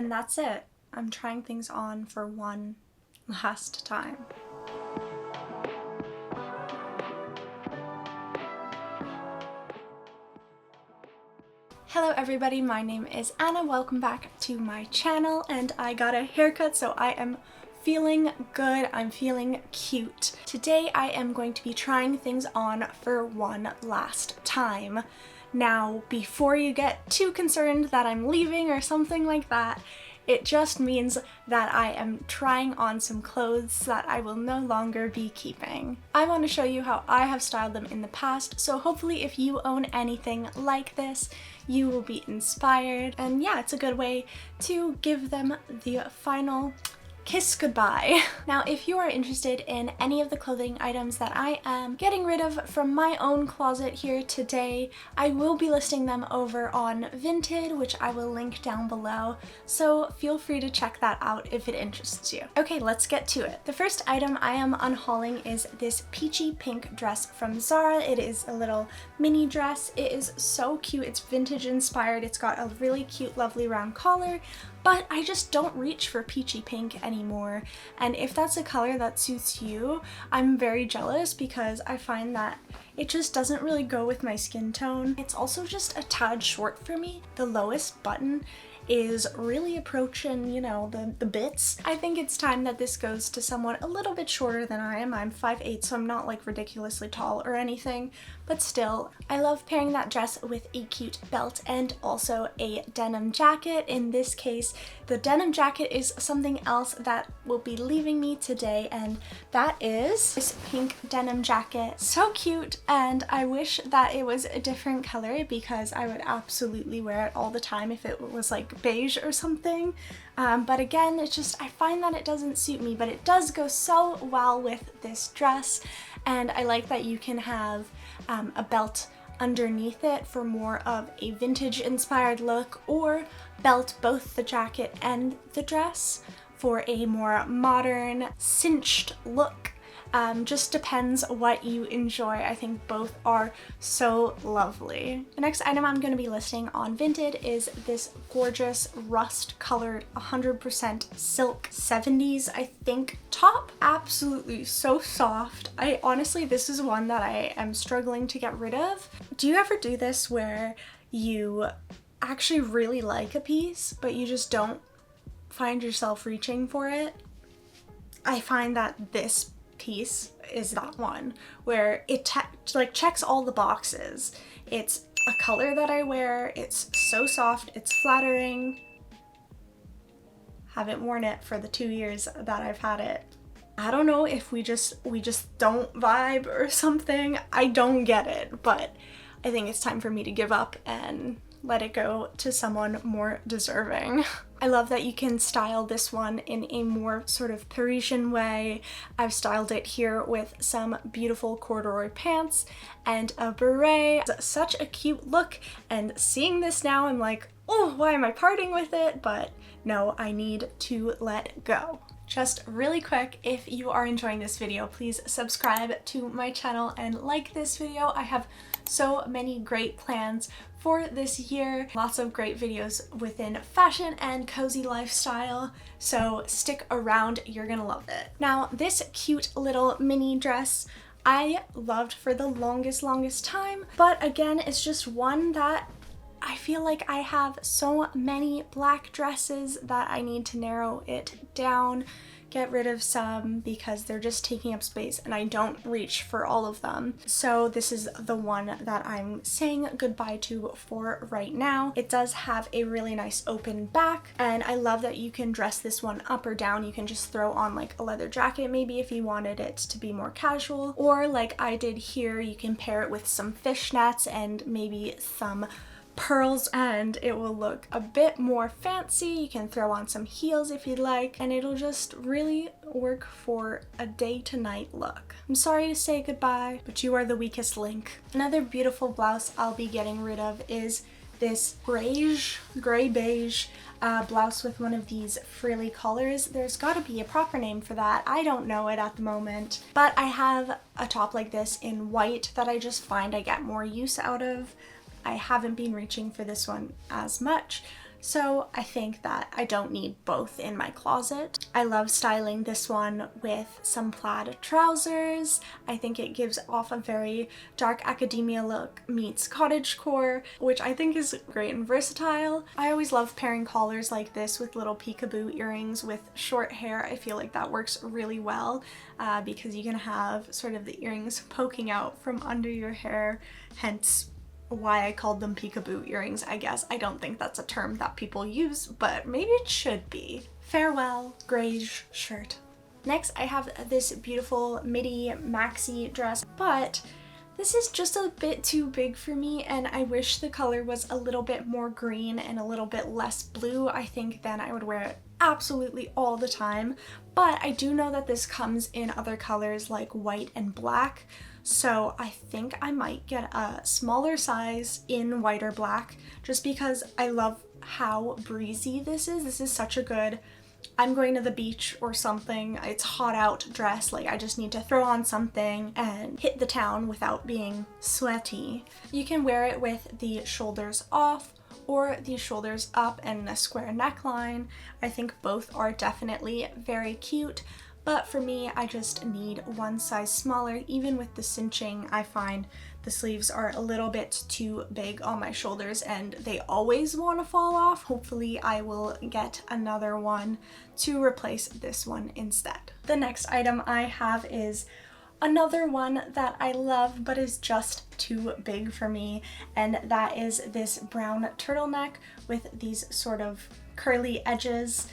And that's it. I'm trying things on for one last time. Hello everybody, my name is Anna. Welcome back to my channel, and I got a haircut, so I am feeling good. I'm feeling cute. Today I am going to be trying things on for one last time. Now, before you get too concerned that I'm leaving or something like that, it just means that I am trying on some clothes that I will no longer be keeping. I want to show you how I have styled them in the past, so hopefully if you own anything like this, you will be inspired. And yeah, it's a good way to give them the final kiss goodbye. Now, if you are interested in any of the clothing items that I am getting rid of from my own closet here today, I will be listing them over on Vinted, which I will link down below, so feel free to check that out if it interests you. Okay, let's get to it. The first item I am unhauling is this peachy pink dress from Zara. It is a little mini dress. It is so cute. It's vintage inspired. It's got a really cute, lovely round collar, but I just don't reach for peachy pink anymore. And if that's a color that suits you, I'm very jealous because I find that it just doesn't really go with my skin tone. It's also just a tad short for me. The lowest button is really approaching, you know, the bits. I think it's time that this goes to someone a little bit shorter than I am. I'm 5'8", so I'm not like ridiculously tall or anything, but still, I love pairing that dress with a cute belt and also a denim jacket. In this case, the denim jacket is something else that will be leaving me today, and that is this pink denim jacket. So cute, and I wish that it was a different color because I would absolutely wear it all the time if it was like beige or something. But again, it's just, I find that it doesn't suit me, but it does go so well with this dress. And I like that you can have a belt underneath it for more of a vintage inspired look, or belt both the jacket and the dress for a more modern cinched look. Just depends what you enjoy. I think both are so lovely. The next item I'm going to be listing on Vinted is this gorgeous rust colored 100% silk 70s, I think, top. Absolutely so soft. Honestly, this is one that I am struggling to get rid of. Do you ever do this where you actually really like a piece, but you just don't find yourself reaching for it? I find that this piece is that one where it like checks all the boxes. It's a color that I wear, it's so soft, it's flattering. Haven't worn it for the 2 years that I've had it. I don't know if we just don't vibe or something. I don't get it, but I think it's time for me to give up and let it go to someone more deserving. I love that you can style this one in a more sort of Parisian way. I've styled it here with some beautiful corduroy pants and a beret. It's such a cute look, and seeing this now I'm like, oh, why am I parting with it? But no, I need to let go. Just really quick, if you are enjoying this video, please subscribe to my channel and like this video. I have so many great plans for this year. Lots of great videos within fashion and cozy lifestyle, so stick around, you're gonna love it. Now, this cute little mini dress I loved for the longest time, but again, it's just one that I feel like I have so many black dresses that I need to narrow it down, get rid of some because they're just taking up space and I don't reach for all of them. So this is the one that I'm saying goodbye to for right now. It does have a really nice open back, and I love that you can dress this one up or down. You can just throw on like a leather jacket maybe if you wanted it to be more casual, or like I did here, you can pair it with some fishnets and maybe some pearls and it will look a bit more fancy. You can throw on some heels if you'd like, and it'll just really work for a day to night look. I'm sorry to say goodbye, but you are the weakest link. Another beautiful blouse I'll be getting rid of is this gray beige blouse with one of these frilly collars. There's got to be a proper name for that. I don't know it at the moment, but I have a top like this in white that I just find I get more use out of. I haven't been reaching for this one as much, So I think that I don't need both in my closet. I love styling this one with some plaid trousers. I think it gives off a very dark academia look meets cottagecore, which I think is great and versatile. I always love pairing collars like this with little peekaboo earrings with short hair. I feel like that works really well because you can have sort of the earrings poking out from under your hair, hence why I called them peekaboo earrings, I guess. I don't think that's a term that people use, but maybe it should be. Farewell, grayish shirt. Next, I have this beautiful midi maxi dress, but this is just a bit too big for me, and I wish the color was a little bit more green and a little bit less blue. I think then I would wear it absolutely all the time, but I do know that this comes in other colors like white and black, so I think I might get a smaller size in white or black just because I love how breezy this is. This is such a good, I'm going to the beach or something, it's hot out dress, like I just need to throw on something and hit the town without being sweaty. You can wear it with the shoulders off or the shoulders up and a square neckline. I think both are definitely very cute, but for me, I just need one size smaller. Even with the cinching, I find the sleeves are a little bit too big on my shoulders and they always want to fall off. Hopefully I will get another one to replace this one instead. The next item I have is another one that I love but is just too big for me, and that is this brown turtleneck with these sort of curly edges.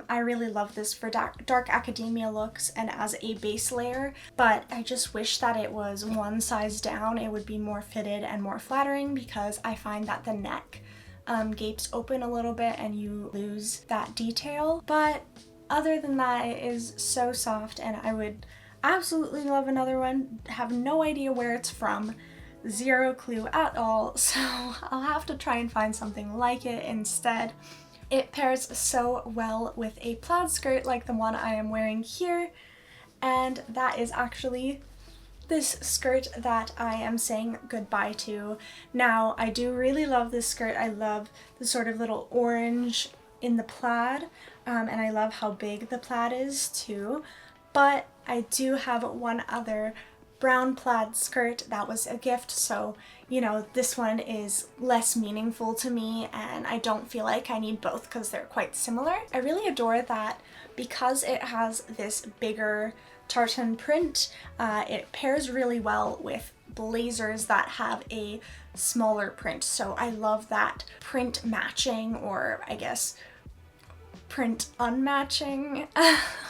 I really love this for dark academia looks and as a base layer, but I just wish that it was one size down. It would be more fitted and more flattering because I find that the neck gapes open a little bit and you lose that detail. But other than that, it is so soft and I would absolutely love another one. Have no idea where it's from. Zero clue at all, so I'll have to try and find something like it instead. It pairs so well with a plaid skirt like the one I am wearing here, and that is actually this skirt that I am saying goodbye to. Now, I do really love this skirt. I love the sort of little orange in the plaid, and I love how big the plaid is too, but I do have one other brown plaid skirt that was a gift, so you know, this one is less meaningful to me and I don't feel like I need both because they're quite similar. I really adore that because it has this bigger tartan print. It pairs really well with blazers that have a smaller print, so I love that print matching, or I guess print unmatching,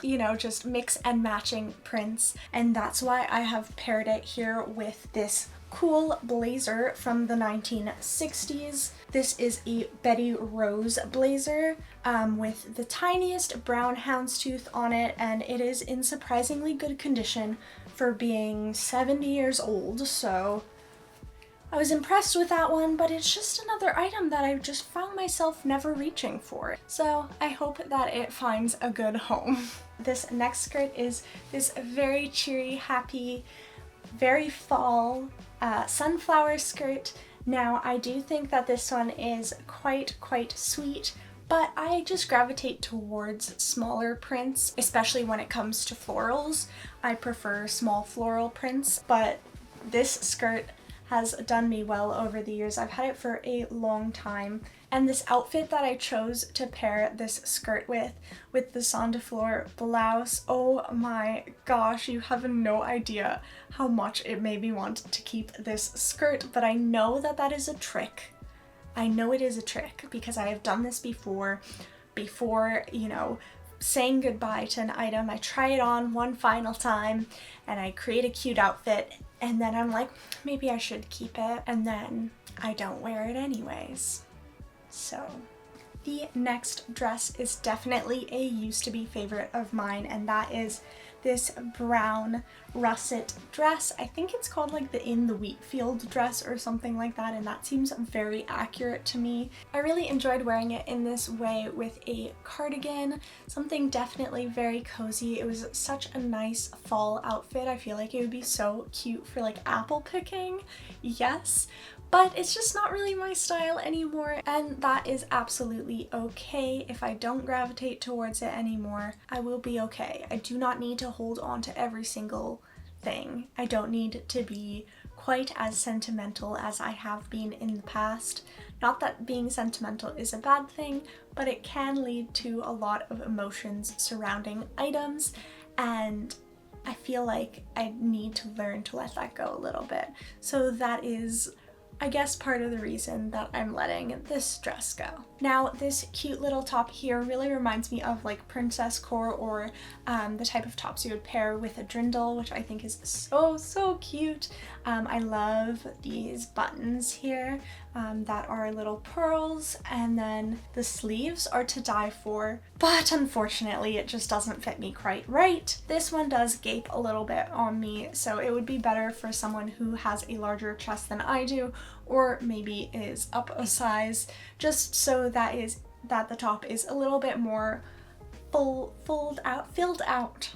you know, just mix and matching prints, and that's why I have paired it here with this cool blazer from the 1960s. This is a Betty Rose blazer with the tiniest brown houndstooth on it, and it is in surprisingly good condition for being 70 years old, so I was impressed with that one, but it's just another item that I've just found myself never reaching for. So I hope that it finds a good home. This next skirt is this very cheery, happy, very fall sunflower skirt. Now, I do think that this one is quite sweet, but I just gravitate towards smaller prints, especially when it comes to florals. I prefer small floral prints, but this skirt has done me well over the years. I've had it for a long time, and this outfit that I chose to pair this skirt with the Sans de Fleur blouse, oh my gosh, you have no idea how much it made me want to keep this skirt, but I know that that is a trick. I know it is a trick because I have done this before, you know, saying goodbye to an item. I try it on one final time and I create a cute outfit, and then I'm like, maybe I should keep it, and then I don't wear it anyways. So the next dress is definitely a used to be favorite of mine, and that is this brown russet dress. I think it's called like the In the Wheat Field dress or something like that, and that seems very accurate to me. I really enjoyed wearing it in this way with a cardigan, something definitely very cozy. It was such a nice fall outfit. I feel like it would be so cute for like apple picking, yes, but it's just not really my style anymore, and that is absolutely okay. If I don't gravitate towards it anymore, I will be okay. I do not need to hold on to every single thing. I don't need to be quite as sentimental as I have been in the past. Not that being sentimental is a bad thing, but it can lead to a lot of emotions surrounding items, and I feel like I need to learn to let that go a little bit. So that is, I guess, part of the reason that I'm letting this dress go. Now, this cute little top here really reminds me of like princess core, or the type of tops you would pair with a drindle, which I think is so cute. I love these buttons here that are little pearls, and then the sleeves are to die for, but unfortunately it just doesn't fit me quite right. This one does gape a little bit on me, so it would be better for someone who has a larger chest than I do, or maybe is up a size, just so that the top is a little bit more filled out.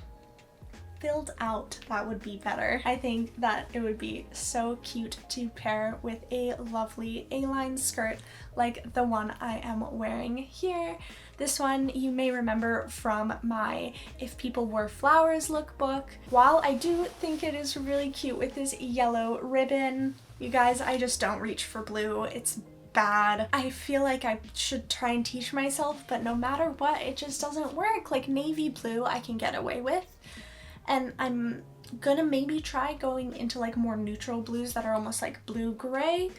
That would be better. I think that it would be so cute to pair with a lovely A-line skirt like the one I am wearing here. This one you may remember from my If People Wore Flowers lookbook. While I do think it is really cute with this yellow ribbon, you guys, I just don't reach for blue. It's bad. I feel like I should try and teach myself, but no matter what, it just doesn't work. Like navy blue I can get away with, and I'm gonna maybe try going into like more neutral blues that are almost like blue-gray,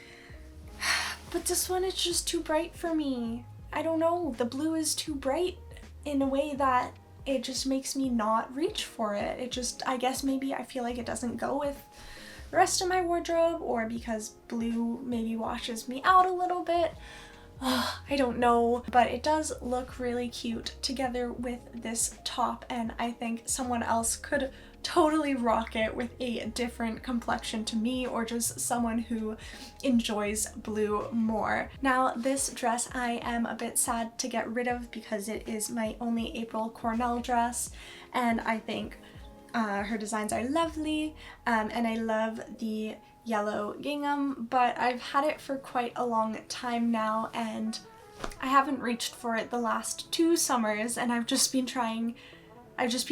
but this one is just too bright for me. I don't know, the blue is too bright in a way that it just makes me not reach for it. It just, I guess maybe I feel like it doesn't go with the rest of my wardrobe, or because blue maybe washes me out a little bit. I don't know, but it does look really cute together with this top, and I think someone else could totally rock it with a different complexion to me, or just someone who enjoys blue more. Now, this dress I am a bit sad to get rid of because it is my only April Cornell dress, and I think her designs are lovely, and I love the yellow gingham, but I've had it for quite a long time now, and I haven't reached for it the last 2 summers, and I've just been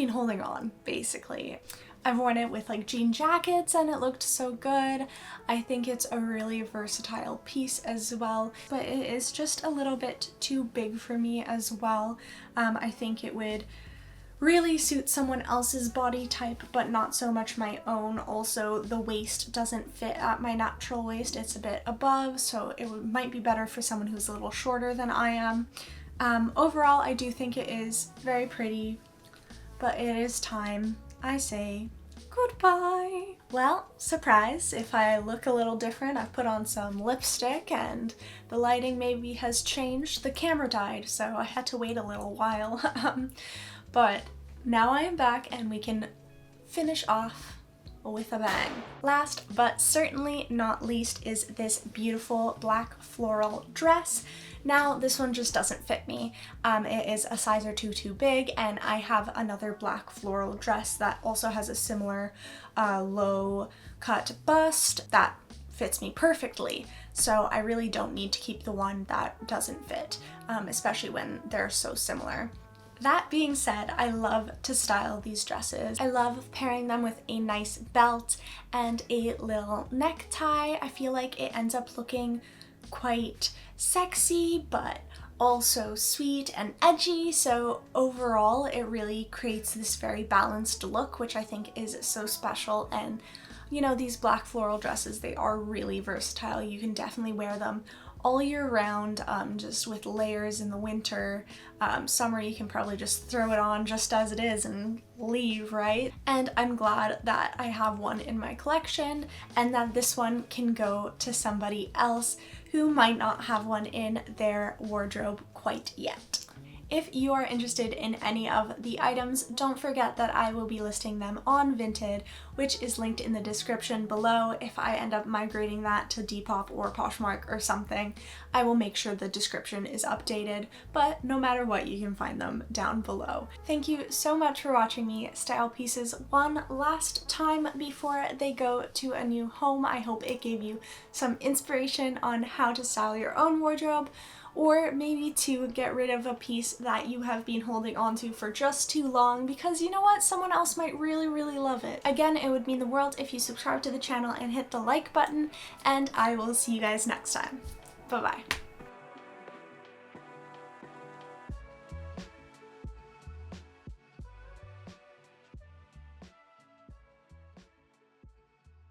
holding on, basically. I've worn it with like jean jackets and it looked so good. I think it's a really versatile piece as well, but it is just a little bit too big for me as well. I think it would really suit someone else's body type, but not so much my own. Also, the waist doesn't fit at my natural waist. It's a bit above, so it might be better for someone who's a little shorter than I am. Overall, I do think it is very pretty, but it is time I say goodbye. Well, surprise, if I look a little different, I've put on some lipstick and the lighting maybe has changed. The camera died, so I had to wait a little while. But now I am back and we can finish off with a bang. Last but certainly not least is this beautiful black floral dress. Now this one just doesn't fit me. It is a size or 2 too big, and I have another black floral dress that also has a similar low cut bust that fits me perfectly. So I really don't need to keep the one that doesn't fit, especially when they're so similar. That being said, I love to style these dresses. I love pairing them with a nice belt and a little necktie. I feel like it ends up looking quite sexy, but also sweet and edgy. So overall, it really creates this very balanced look, which I think is so special. And you know, these black floral dresses, they are really versatile. You can definitely wear them all year round, just with layers in the winter. Summer, you can probably just throw it on just as it is and leave, right? And I'm glad that I have one in my collection and that this one can go to somebody else who might not have one in their wardrobe quite yet. If you are interested in any of the items, don't forget that I will be listing them on Vinted, which is linked in the description below. If I end up migrating that to Depop or Poshmark or something, I will make sure the description is updated, but no matter what, you can find them down below. Thank you so much for watching me style pieces one last time before they go to a new home. I hope it gave you some inspiration on how to style your own wardrobe, or maybe to get rid of a piece that you have been holding on to for just too long, because you know what, someone else might really love it. Again, it would mean the world if you subscribe to the channel and hit the like button, and I will see you guys next time. Bye bye.